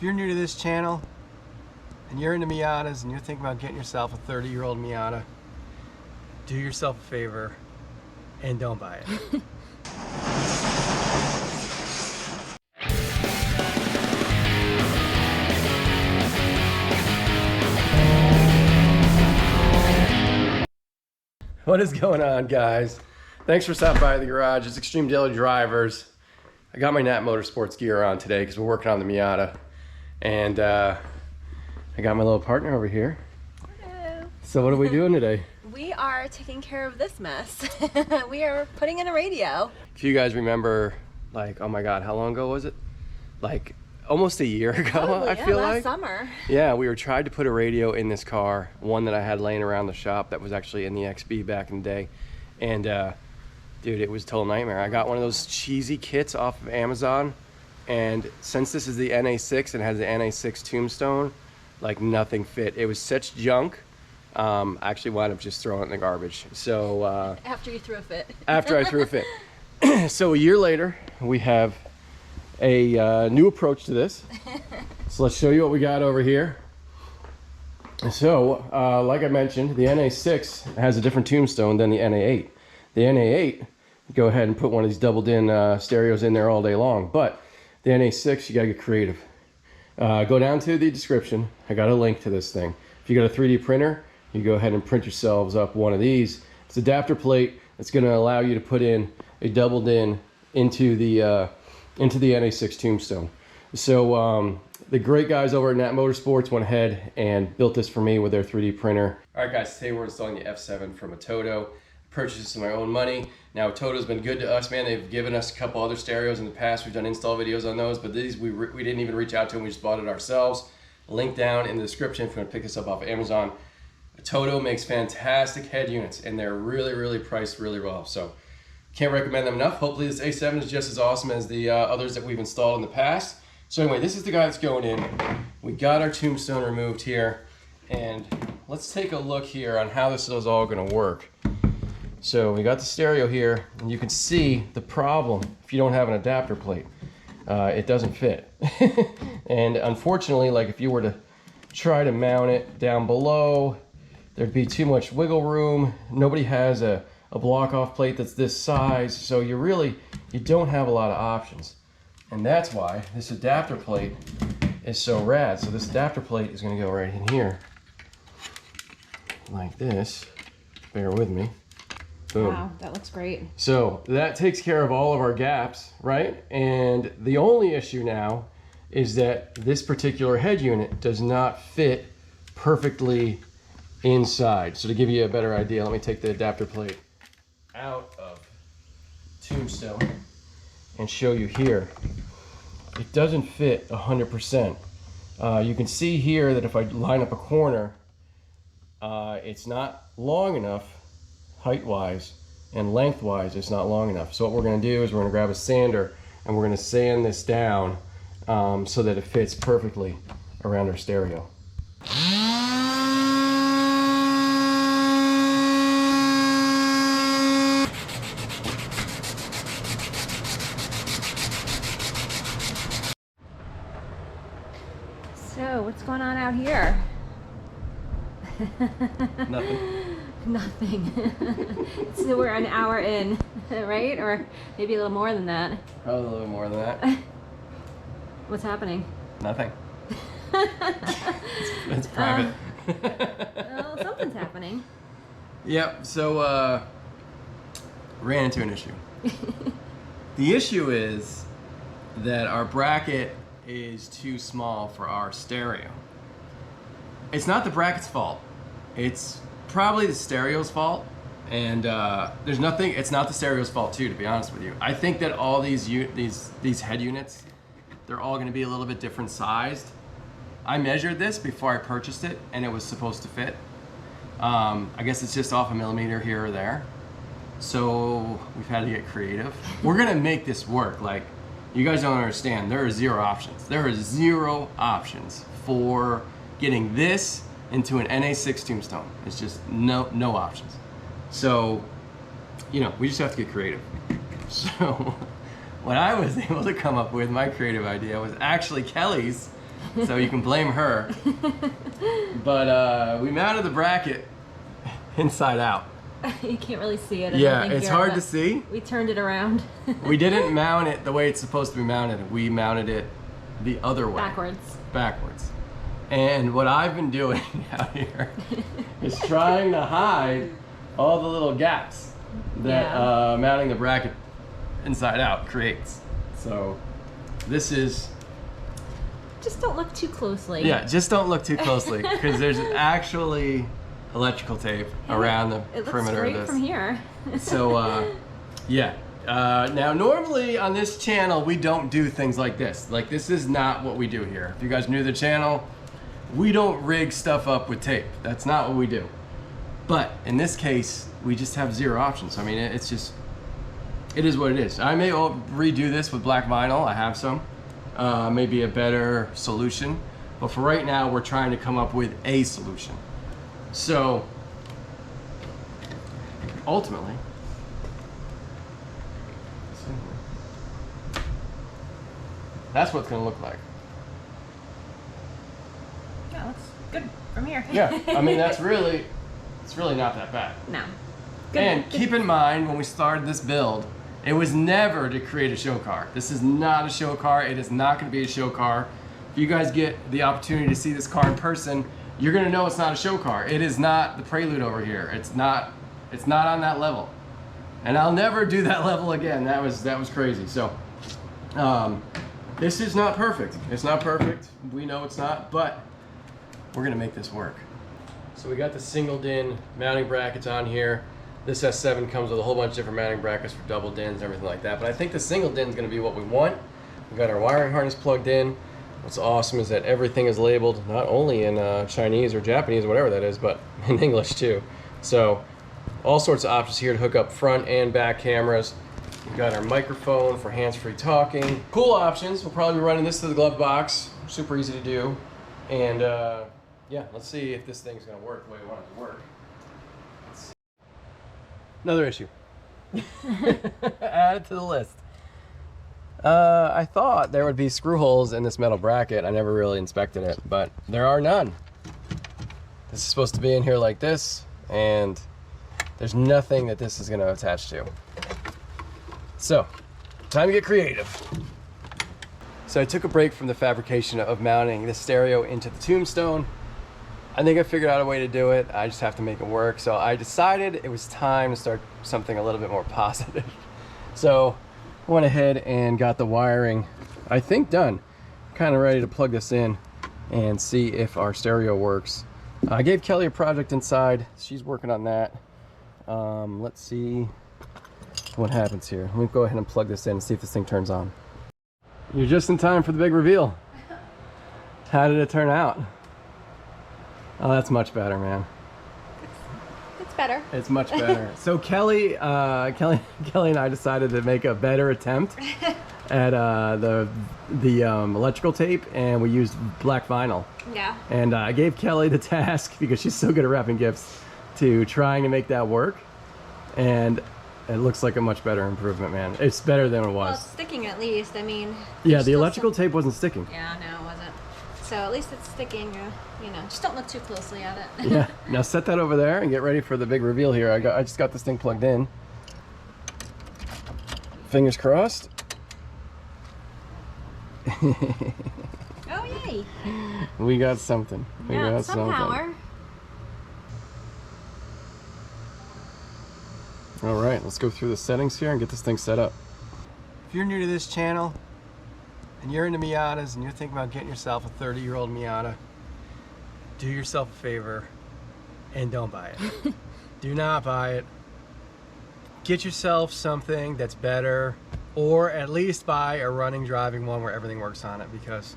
If you're new to this channel and you're into Miatas and you're thinking about getting yourself a 30-year-old Miata, do yourself a favor and don't buy it. What is going on, guys? Thanks for stopping by the garage. It's Extreme Daily Drivers. I got my Nat Motorsports gear on today because we're working on the Miata. And I got my little partner over here. Hello. So what are we doing today? We are taking care of this mess. We are putting in a radio. If you guys remember, like, oh my God, how long ago was it? Like almost a year ago, Probably, I feel last like. summer. Yeah, we were trying to put a radio in this car, one that I had laying around the shop that was actually in the XB back in the day. And dude, it was a total nightmare. I got one of those cheesy kits off of Amazon, and since this is the NA6 and has the NA6 tombstone, like nothing fit. It was such junk. I actually wound up just throwing it in the garbage. So After you threw a fit. after I threw a fit. So a year later, we have a new approach to this. So let's show you what we got over here. So like I mentioned, the NA6 has a different tombstone than the NA8. The NA8, go ahead and put one of these doubled in stereos in there all day long, but the NA6, you gotta get creative. Go down to the description. I got a link to this thing. If you got a 3D printer, you go ahead and print yourselves up one of these. It's an adapter plate that's gonna allow you to put in a doubled in into the NA6 tombstone. So the great guys over at Nat Motorsports went ahead and built this for me with their 3D printer. All right, guys, today we're installing the F7 from a Toto. Purchased this with my own money. Now Toto's been good to us, man. They've given us a couple other stereos in the past. We've done install videos on those, but these we didn't even reach out to them. We just bought it ourselves. Link down in the description if you want to pick this up off of Amazon. Toto makes fantastic head units, and they're really priced really well. So can't recommend them enough. Hopefully this A7 is just as awesome as the others that we've installed in the past. So anyway, this is the guy that's going in. We got our tombstone removed here, and let's take a look here on how this is all going to work. So we got the stereo here, and you can see the problem if you don't have an adapter plate. It doesn't fit. And unfortunately, like if you were to try to mount it down below, there'd be too much wiggle room. Nobody has a block off plate that's this size, so you don't have a lot of options. And that's why this adapter plate is so rad. So this adapter plate is gonna go right in here, like this. Bear with me. Boom. Wow, that looks great. So that takes care of all of our gaps, right? And the only issue now is that this particular head unit does not fit perfectly inside. So to give you a better idea, let me take the adapter plate out of tombstone and show you here. It doesn't fit 100%. You can see here that if I line up a corner, it's not long enough height-wise, and length-wise it's not long enough. So what we're going to do is we're going to grab a sander and we're going to sand this down so that it fits perfectly around our stereo. So, what's going on out here? Nothing. Nothing. So we're an hour in, right? Or maybe a little more than that. Probably a little more than that. What's happening? Nothing. It's private. Well, something's happening. Yep, so ran into an issue. The issue is that our bracket is too small for our stereo. It's not the bracket's fault. It's probably the stereo's fault, and there's nothing. It's not the stereo's fault too, to be honest with you. I think that all these head units, they're all going to be a little bit different sized. I measured this before I purchased it, and it was supposed to fit. I guess it's just off a millimeter here or there. So we've had to get creative. We're gonna make this work. Like, you guys don't understand. There are zero options. There are zero options for getting this into an NA6 tombstone. It's just no options. So, you know, we just have to get creative. So what I was able to come up with, my creative idea, was actually Kelly's so you can blame her. But we mounted the bracket inside out. You can't really see it. Yeah, it's hard to see. We turned it around. We didn't mount it the way it's supposed to be mounted. We mounted it the other way. Backwards. And what I've been doing out here is trying to hide all the little gaps that mounting the bracket inside out creates. So this is... Just don't look too closely. Yeah, just don't look too closely because there's actually electrical tape around the perimeter of this. It looks great from here. So, yeah. Now, normally on this channel, we don't do things like this. Like, this is not what we do here. If you guys are new to the channel, we don't rig stuff up with tape. That's not what we do. But in this case, we just have zero options. I mean, it's just, it is what it is. I may redo this with black vinyl. I have some. Maybe a better solution. But for right now, we're trying to come up with a solution. So, ultimately, that's what it's going to look like. Yeah, looks good from here. Yeah, I mean, it's really not that bad. No. Good, and keep in mind, when we started this build, it was never to create a show car. This is not a show car. It is not going to be a show car. If you guys get the opportunity to see this car in person, you're going to know it's not a show car. It is not the Prelude over here. It's not on that level. And I'll never do that level again. That was crazy. So, this is not perfect. It's not perfect. We know it's not, but we're going to make this work. So we got the single DIN mounting brackets on here. This S7 comes with a whole bunch of different mounting brackets for double DINs and everything like that. But I think the single DIN is going to be what we want. We got our wiring harness plugged in. What's awesome is that everything is labeled not only in Chinese or Japanese or whatever that is, but in English too. So all sorts of options here to hook up front and back cameras. We've got our microphone for hands-free talking. Cool options. We'll probably be running this through the glove box. Super easy to do. And yeah, let's see if this thing's going to work the way we want it to work. Another issue. Add it to the list. I thought there would be screw holes in this metal bracket. I never really inspected it, but there are none. This is supposed to be in here like this, and there's nothing that this is going to attach to. So, time to get creative. So I took a break from the fabrication of mounting this stereo into the tombstone. I think I figured out a way to do it. I just have to make it work. So I decided it was time to start something a little bit more positive. So I went ahead and got the wiring, I think, done. Kind of ready to plug this in and see if our stereo works. I gave Kelly a project inside. She's working on that. Let's see what happens here. Let me go ahead and plug this in and see if this thing turns on. You're just in time for the big reveal. How did it turn out? Oh, that's much better, man. It's better. It's much better. So Kelly and I decided to make a better attempt at the electrical tape, and we used black vinyl. Yeah. And I gave Kelly the task, because she's so good at wrapping gifts, to trying to make that work. And it looks like a much better improvement, man. It's better than it was. Well, it's sticking at least. I mean. Yeah, the electrical tape wasn't sticking. Yeah, no, it wasn't. So at least it's sticking. You know, just don't look too closely at it. Yeah. Now set that over there and get ready for the big reveal here. I just got this thing plugged in. Fingers crossed. Oh yay! We got something. We got some power. All right, let's go through the settings here and get this thing set up. If you're new to this channel and you're into Miatas and you're thinking about getting yourself a 30-year-old Miata, do yourself a favor and don't buy it. Do not buy it. Get yourself something that's better, or at least buy a running, driving one where everything works on it, because,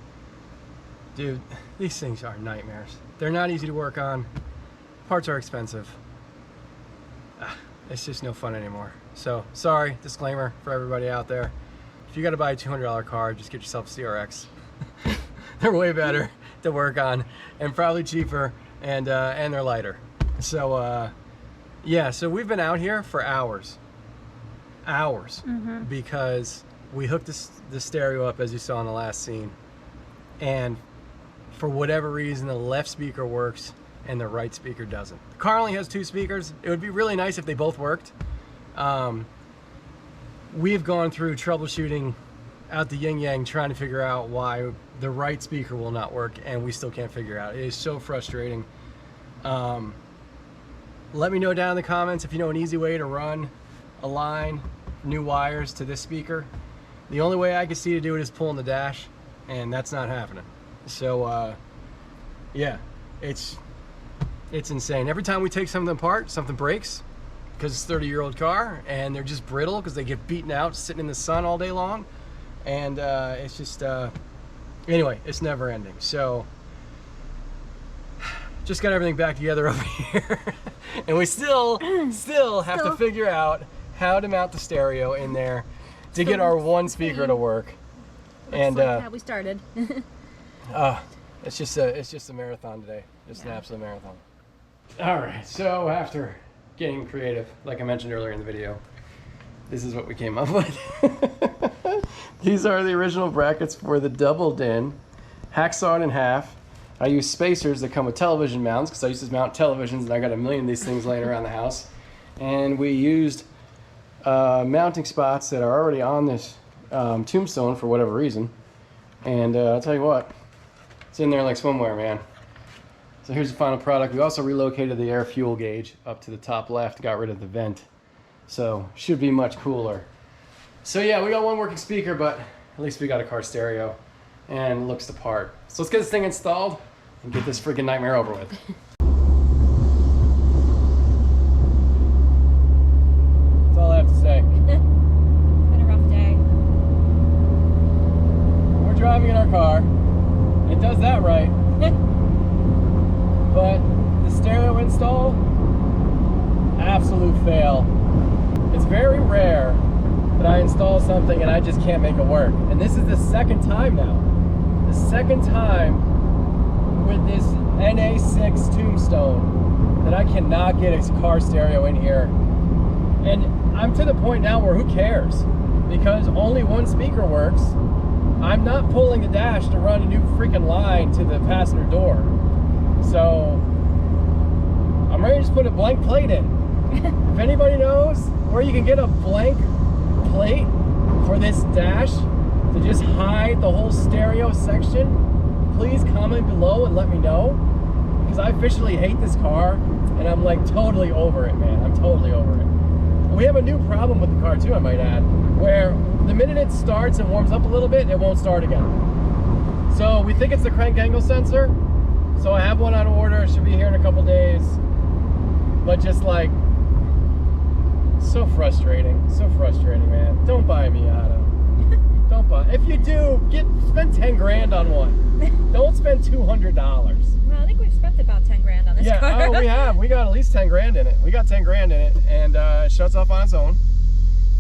dude, these things are nightmares. They're not easy to work on. Parts are expensive. It's just no fun anymore. So, sorry, disclaimer for everybody out there. If you gotta buy a $200 car, just get yourself a CRX. They're way better to work on, and probably cheaper, and they're lighter. So yeah, so we've been out here for hours, because we hooked the stereo up, as you saw in the last scene, and for whatever reason, the left speaker works and the right speaker doesn't. The car only has 2 speakers. It would be really nice if they both worked. We've gone through troubleshooting out the yin yang trying to figure out why the right speaker will not work, and we still can't figure it out. It is so frustrating. Let me know down in the comments if you know an easy way to run a line, new wires to this speaker. The only way I can see to do it is pulling the dash, and that's not happening. So yeah, it's insane. Every time we take something apart, something breaks, because it's a 30-year-old car, and they're just brittle because they get beaten out sitting in the sun all day long. And it's just, anyway, it's never ending. So just got everything back together over here. And we still have to figure out how to mount the stereo in there to get our one speaker to work. And like how we started. it's just a marathon today. Just an absolute marathon. All right, so after getting creative, like I mentioned earlier in the video, this is what we came up with. These are the original brackets for the double din, hacksawed in half. I use spacers that come with television mounts because I used to mount televisions, and I got a million of these things laying around the house. And we used mounting spots that are already on this tombstone for whatever reason. And I'll tell you what, it's in there like swimwear, man. So here's the final product. We also relocated the air fuel gauge up to the top left, got rid of the vent. So should be much cooler. So yeah, we got one working speaker, but at least we got a car stereo and it looks the part. So let's get this thing installed and get this freaking nightmare over with. That's all I have to say. It's been a rough day. We're driving in our car. It does that right. But the stereo install, absolute fail. It's very rare that I install something and I just can't make it work. And this is the second time now. The second time with this NA6 tombstone that I cannot get a car stereo in here. And I'm to the point now where who cares? Because only one speaker works. I'm not pulling the dash to run a new freaking line to the passenger door. So I'm ready to just put a blank plate in. If anybody knows where you can get a blank plate for this dash to just hide the whole stereo section, please comment below and let me know, because I officially hate this car and I'm like totally over it, man. I'm totally over it. We have a new problem with the car too, I might add, where the minute it starts and warms up a little bit, it won't start again. So we think it's the crank angle sensor. So I have one on order, it should be here in a couple days. But just like, so frustrating, man. Don't buy a Miata. Don't buy. If you do, spend 10 grand on one. Don't spend $200. Well, I think we've spent about 10 grand on this car. Yeah, oh, we have. We got at least 10 grand in it. We got 10 grand in it, and it shuts off on its own.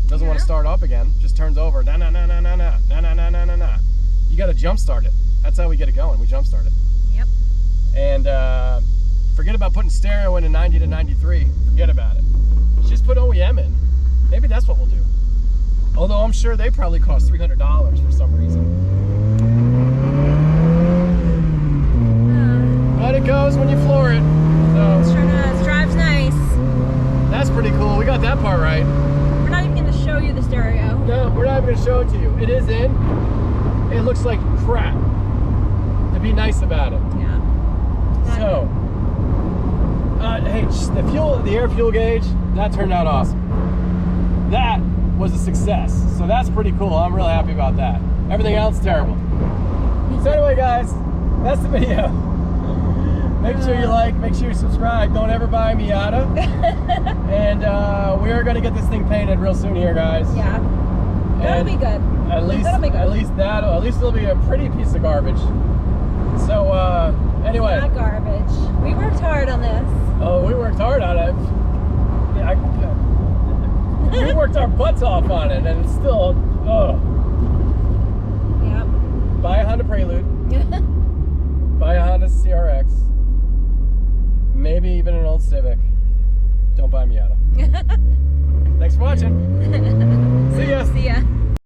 Doesn't want to start up again. Just turns over. Na na na na na na na na na na na na. You got to jump start it. That's how we get it going. We jump start it. Yep. And forget about putting stereo in a 90 to 93. Forget about it. Just put OEM in. Maybe that's what we'll do. Although I'm sure they probably cost $300 for some reason. But it goes when you floor it. So Sure does. Drives nice. that's pretty cool. We got that part right. We're not even going to show you the stereo. No, we're not even going to show it to you. It is in. It looks like crap. To be nice about it. Yeah. So, hey, the air fuel gauge, that turned out awesome. That was a success. So that's pretty cool. I'm really happy about that. Everything else, terrible. So anyway, guys, that's the video. Make sure you like, make sure you subscribe. Don't ever buy a Miata. And we are going to get this thing painted real soon here, guys. Yeah. That'll be good. At least, that'll be good. at least it'll be a pretty piece of garbage. So anyway. It's not garbage. We worked hard on this. Oh, we worked hard on it. We worked our butts off on it, and it's still, Yep. Buy a Honda Prelude. Buy a Honda CRX. Maybe even an old Civic. Don't buy a Miata. Thanks for watching. See ya. See ya.